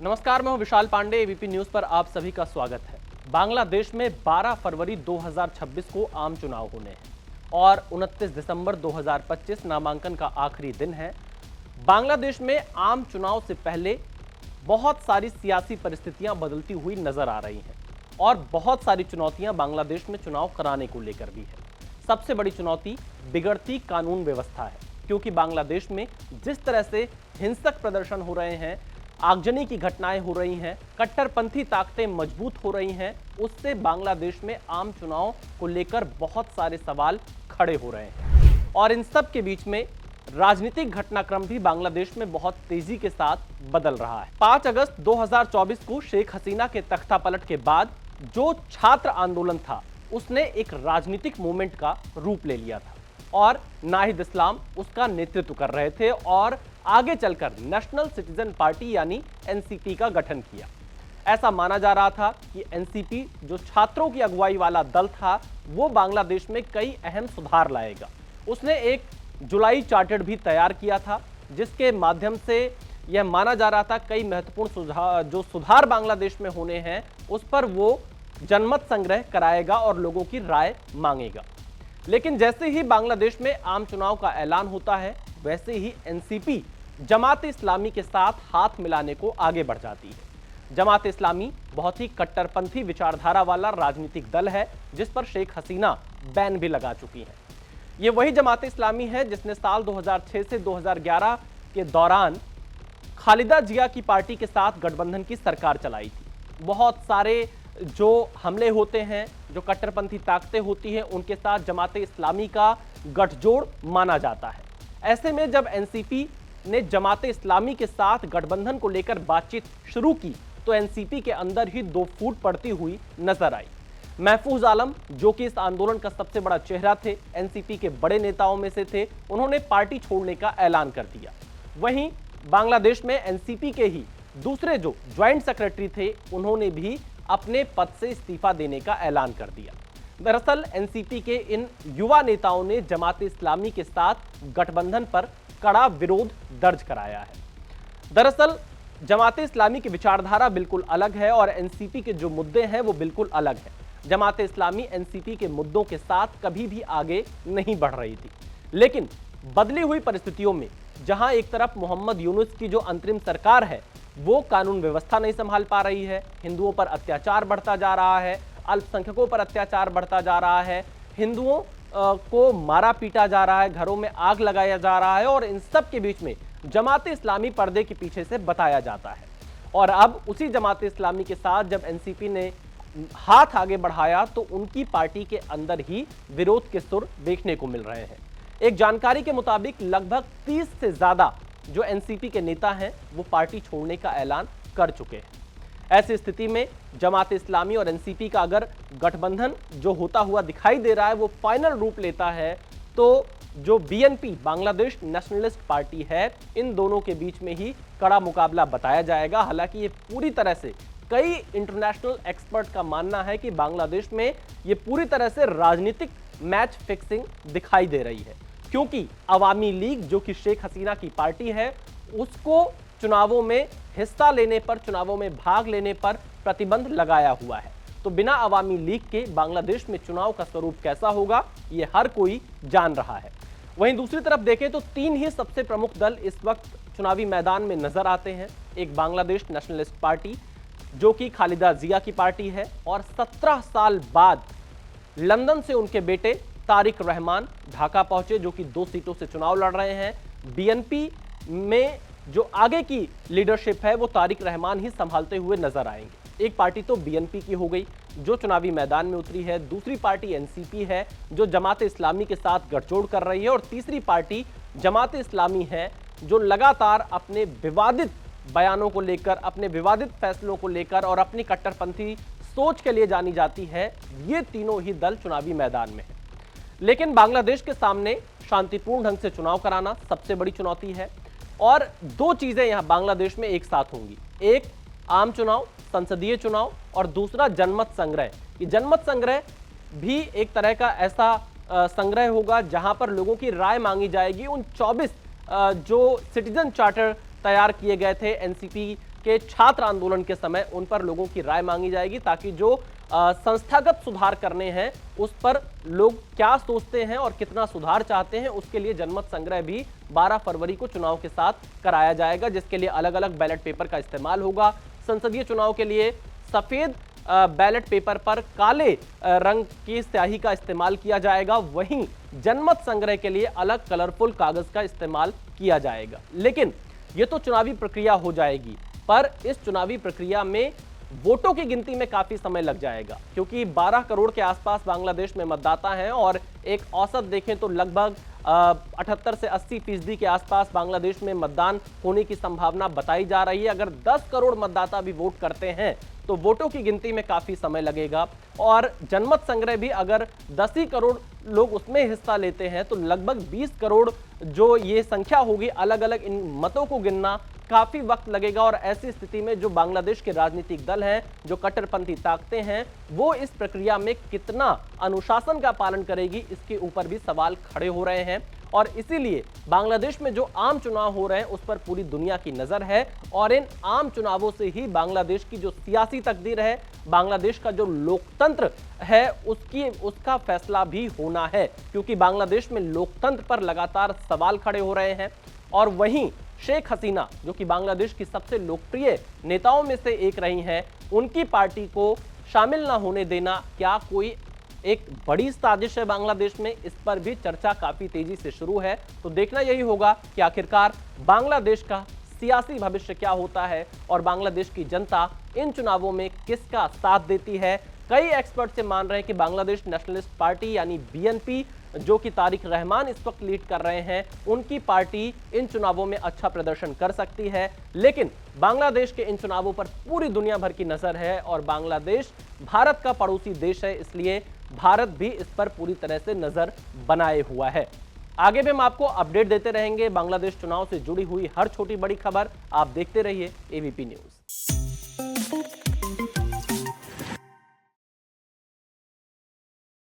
नमस्कार, मैं हूं विशाल पांडे। एबीपी न्यूज पर आप सभी का स्वागत है। बांग्लादेश में 12 फरवरी 2026 को आम चुनाव होने हैं और 29 दिसंबर 2025 नामांकन का आखिरी दिन है। बांग्लादेश में आम चुनाव से पहले बहुत सारी सियासी परिस्थितियां बदलती हुई नजर आ रही हैं और बहुत सारी चुनौतियां बांग्लादेश में चुनाव कराने को लेकर भी है। सबसे बड़ी चुनौती बिगड़ती कानून व्यवस्था है, क्योंकि बांग्लादेश में जिस तरह से हिंसक प्रदर्शन हो रहे हैं, आगजनी की घटनाएं हो रही हैं, कट्टरपंथी ताकतें मजबूत हो रही हैं, उससे बांग्लादेश में आम चुनाव को लेकर बहुत सारे सवाल खड़े हो रहे हैं। और इन सब के बीच में राजनीतिक घटनाक्रम भी बांग्लादेश में बहुत तेजी के साथ बदल रहा है। 5 अगस्त 2024 को शेख हसीना के तख्तापलट के बाद जो छात्र आंदोलन था, उसने एक राजनीतिक मूवमेंट का रूप ले लिया था और नाहिद इस्लाम उसका नेतृत्व कर रहे थे और आगे चलकर नेशनल सिटीजन पार्टी यानी एनसीपी का गठन किया। ऐसा माना जा रहा था कि एनसीपी जो छात्रों की अगुवाई वाला दल था, वो बांग्लादेश में कई अहम सुधार लाएगा। उसने एक जुलाई चार्टर भी तैयार किया था, जिसके माध्यम से यह माना जा रहा था कई महत्वपूर्ण सुधार बांग्लादेश में होने हैं, उस पर वो जनमत संग्रह कराएगा और लोगों की राय मांगेगा। लेकिन जैसे ही बांग्लादेश में आम चुनाव का ऐलान होता है, वैसे ही एनसीपी जमात इस्लामी के साथ हाथ मिलाने को आगे बढ़ जाती है। जमात इस्लामी बहुत ही कट्टरपंथी विचारधारा वाला राजनीतिक दल है, जिस पर शेख हसीना बैन भी लगा चुकी है। ये वही जमात इस्लामी है जिसने साल 2006 से 2011 के दौरान खालिदा जिया की पार्टी के साथ गठबंधन की सरकार चलाई थी। बहुत सारे जो हमले होते हैं, जो कट्टरपंथी ताकतें होती हैं, उनके साथ जमात इस्लामी का गठजोड़ माना जाता है। ऐसे में जब एनसीपी ने जमात इस्लामी के साथ गठबंधन को लेकर बातचीत शुरू की, तो एनसीपी के अंदर ही दो फूट पड़ती हुई नजर आई। महफूज आलम, जो कि इस आंदोलन का सबसे बड़ा चेहरा थे, एनसीपी के बड़े नेताओं में से थे, उन्होंने पार्टी छोड़ने का ऐलान कर दिया। वहीं बांग्लादेश में एनसीपी के ही दूसरे जो ज्वाइंट सेक्रेटरी थे, उन्होंने भी अपने पद से इस्तीफा देने का ऐलान कर दिया। दरअसल एनसीपी के इन युवा नेताओं ने जमात इस्लामी के साथ गठबंधन पर कड़ा विरोध दर्ज कराया है। दरअसल जमात इस्लामी की विचारधारा बिल्कुल अलग है और एनसीपी के जो मुद्दे हैं वो बिल्कुल अलग है। जमात इस्लामी एनसीपी के मुद्दों के साथ कभी भी आगे नहीं बढ़ रही थी, लेकिन बदली हुई परिस्थितियों में जहां एक तरफ मोहम्मद यूनुस की जो अंतरिम सरकार है, वो कानून व्यवस्था नहीं संभाल पा रही है, हिंदुओं पर अत्याचार बढ़ता जा रहा है, अल्पसंख्यकों पर अत्याचार बढ़ता जा रहा है, हिंदुओं को मारा पीटा जा रहा है, घरों में आग लगाया जा रहा है, और इन सब के बीच में जमात इस्लामी पर्दे के पीछे से बताया जाता है। और अब उसी जमात इस्लामी के साथ जब एनसीपी ने हाथ आगे बढ़ाया, तो उनकी पार्टी के अंदर ही विरोध के सुर देखने को मिल रहे हैं। एक जानकारी के मुताबिक लगभग 30 से ज्यादा जो एनसीपी के नेता हैं, वो पार्टी छोड़ने का ऐलान कर चुके हैं। ऐसी स्थिति में जमात इस्लामी और एनसीपी का अगर गठबंधन जो होता हुआ दिखाई दे रहा है, वो फाइनल रूप लेता है, तो जो बीएनपी बांग्लादेश नेशनलिस्ट पार्टी है, इन दोनों के बीच में ही कड़ा मुकाबला बताया जाएगा। हालांकि ये पूरी तरह से कई इंटरनेशनल एक्सपर्ट का मानना है कि बांग्लादेश में ये पूरी तरह से राजनीतिक मैच फिक्सिंग दिखाई दे रही है, क्योंकि अवामी लीग जो कि शेख हसीना की पार्टी है, उसको चुनावों में हिस्सा लेने पर, चुनावों में भाग लेने पर प्रतिबंध लगाया हुआ है। तो बिना अवामी लीग के बांग्लादेश में चुनाव का स्वरूप कैसा होगा, ये हर कोई जान रहा है। वहीं दूसरी तरफ देखें तो 3 ही सबसे प्रमुख दल इस वक्त चुनावी मैदान में नजर आते हैं। एक बांग्लादेश नेशनलिस्ट पार्टी, जो कि खालिदा जिया की पार्टी है, और 17 साल बाद लंदन से उनके बेटे तारिक रहमान ढाका पहुंचे, जो कि 2 सीटों से चुनाव लड़ रहे हैं। बीएनपी में जो आगे की लीडरशिप है, वो तारिक रहमान ही संभालते हुए नजर आएंगे। एक पार्टी तो बीएनपी की हो गई, जो चुनावी मैदान में उतरी है, दूसरी पार्टी एनसीपी है, जो जमात इस्लामी के साथ गठजोड़ कर रही है, और तीसरी पार्टी जमात इस्लामी है, जो लगातार अपने विवादित बयानों को लेकर, अपने विवादित फैसलों को लेकर और अपनी कट्टरपंथी सोच के लिए जानी जाती है। ये तीनों ही दल चुनावी मैदान में है। लेकिन बांग्लादेश के सामने शांतिपूर्ण ढंग से चुनाव कराना सबसे बड़ी चुनौती है, और 2 चीजें यहां बांग्लादेश में एक साथ होंगी। एक आम चुनाव, संसदीय चुनाव, और दूसरा जनमत संग्रह। ये जनमत संग्रह भी एक तरह का ऐसा संग्रह होगा जहां पर लोगों की राय मांगी जाएगी उन 24 जो सिटीजन चार्टर तैयार किए गए थे एनसीपी के छात्र आंदोलन के समय उन पर लोगों की राय मांगी जाएगी, ताकि जो संस्थागत सुधार करने हैं उस पर लोग क्या सोचते हैं और कितना सुधार चाहते हैं, उसके लिए जनमत संग्रह भी 12 फरवरी को चुनाव के साथ कराया जाएगा, जिसके लिए अलग अलग बैलेट पेपर का इस्तेमाल होगा। संसदीय चुनाव के लिए सफेद बैलेट पेपर पर काले रंग की स्याही का इस्तेमाल किया जाएगा, वहीं जनमत संग्रह के लिए अलग कलरफुल कागज का इस्तेमाल किया जाएगा। लेकिन ये तो चुनावी प्रक्रिया हो जाएगी, पर इस चुनावी प्रक्रिया में वोटों की गिनती में काफी समय लग जाएगा, क्योंकि 12 करोड़ के आसपास बांग्लादेश में मतदाता हैं और एक औसत देखें तो लगभग 78 से 80% के आसपास बांग्लादेश में मतदान होने की संभावना बताई जा रही है। अगर 10 करोड़ मतदाता भी वोट करते हैं तो वोटों की गिनती में काफी समय लगेगा, और जनमत संग्रह भी अगर 10 ही करोड़ लोग उसमें हिस्सा लेते हैं तो लगभग 20 करोड़ जो ये संख्या होगी, अलग अलग इन मतों को गिनना काफी वक्त लगेगा। और ऐसी स्थिति में जो बांग्लादेश के राजनीतिक दल हैं, जो कट्टरपंथी ताकतें हैं, वो इस प्रक्रिया में कितना अनुशासन का पालन करेगी, इसके ऊपर भी सवाल खड़े हो रहे हैं। और इसीलिए बांग्लादेश में जो आम चुनाव हो रहे हैं उस पर पूरी दुनिया की नजर है, और इन आम चुनावों से ही बांग्लादेश की जो सियासी तकदीर है, बांग्लादेश का जो लोकतंत्र है, उसका फैसला भी होना है, क्योंकि बांग्लादेश में लोकतंत्र पर लगातार सवाल खड़े हो रहे हैं। और वहीं शेख हसीना, जो कि बांग्लादेश की सबसे लोकप्रिय नेताओं में से एक रही हैं, उनकी पार्टी को शामिल ना होने देना क्या कोई एक बड़ी साजिश है बांग्लादेश में, इस पर भी चर्चा काफी तेजी से शुरू है। तो देखना यही होगा कि आखिरकार बांग्लादेश का सियासी भविष्य क्या होता है और बांग्लादेश की जनता इन चुनावों में किसका साथ देती है। कई एक्सपर्ट से मान रहे हैं कि बांग्लादेश नेशनलिस्ट पार्टी यानी बीएनपी, जो कि तारिक रहमान इस वक्त लीड कर रहे हैं, उनकी पार्टी इन चुनावों में अच्छा प्रदर्शन कर सकती है। लेकिन बांग्लादेश के इन चुनावों पर पूरी दुनिया भर की नजर है, और बांग्लादेश भारत का पड़ोसी देश है, इसलिए भारत भी इस पर पूरी तरह से नजर बनाए हुआ है। आगे भी हम आपको अपडेट देते रहेंगे बांग्लादेश चुनाव से जुड़ी हुई हर छोटी बड़ी खबर। आप देखते रहिए एबीपी न्यूज।